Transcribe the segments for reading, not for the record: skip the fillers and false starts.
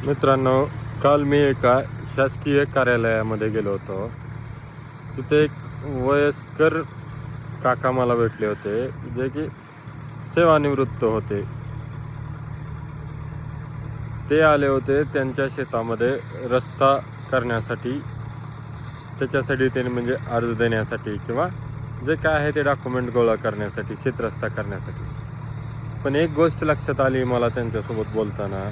मित्रांनो, काल मी एका शासकीय कार्यालयामध्ये गेलो होतो. तिथे एक वयस्कर काका मला भेटले होते, जे की सेवानिवृत्त होते. ते आले होते त्यांच्या शेतामध्ये रस्ता करण्यासाठी. त्याच्यासाठी त्यांनी म्हणजे अर्ज देण्यासाठी किंवा जे काय आहे ते डॉक्युमेंट गोळा करण्यासाठी, शेतरस्ता करण्यासाठी. पण एक गोष्ट लक्षात आली मला त्यांच्यासोबत बोलताना,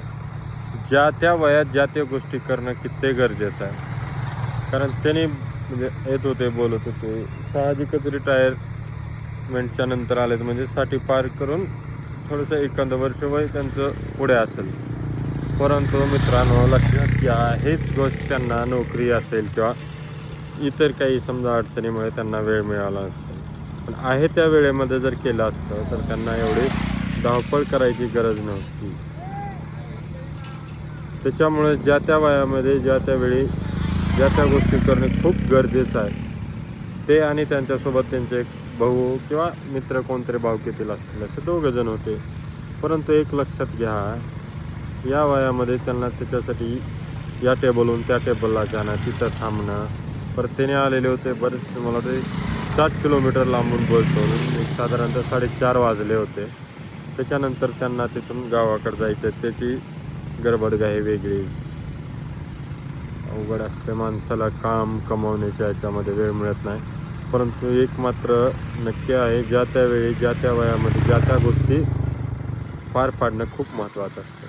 ज्या त्या वयात ज्या त्या गोष्टी करणं किती गरजेचं आहे. कारण त्यांनी म्हणजे येत होते, बोलत होते, साहजिकच रिटायरमेंटच्या नंतर आले म्हणजे 60 पार करून थोडंसं एखादं वर्ष वय त्यांचं पुढे असेल. परंतु मित्रांनो, लक्षात घ्या, हेच गोष्ट त्यांना नोकरी असेल किंवा इतर काही समजा अडचणीमुळे त्यांना वेळ मिळाला असेल, पण आहे त्या वेळेमध्ये जर केलं असतं तर त्यांना एवढी धावपळ करायची गरज नव्हती. त्याच्यामुळे ज्या त्या वयामध्ये ज्या त्यावेळी ज्या त्या गोष्टी करणे खूप गरजेचं आहे. ते आणि त्यांच्यासोबत त्यांचे एक भाऊ किंवा मित्र कोणतरी भावकीतील असतील, असे 2 जण होते. परंतु एक लक्षात घ्या, या वयामध्ये त्यांना त्याच्यासाठी या टेबलहून त्या टेबलला जाणं, तिथं थांबणं. परत त्याने आलेले होते बरेच, मला ते 60 किलोमीटर लांबून बसवून एक साधारणतः 4:30 वाजले होते. त्याच्यानंतर त्यांना तिथून गावाकडे जायचं, त्याची गडबडघाई वेगळीच. अवघड असते माणसाला, काम कमावण्याच्या याच्यामध्ये वेळ मिळत नाही. परंतु एक मात्र नक्की आहे, ज्या त्यावेळी ज्या त्या वयामध्ये ज्या त्या गोष्टी पार पाडणं खूप महत्त्वाचं असतं.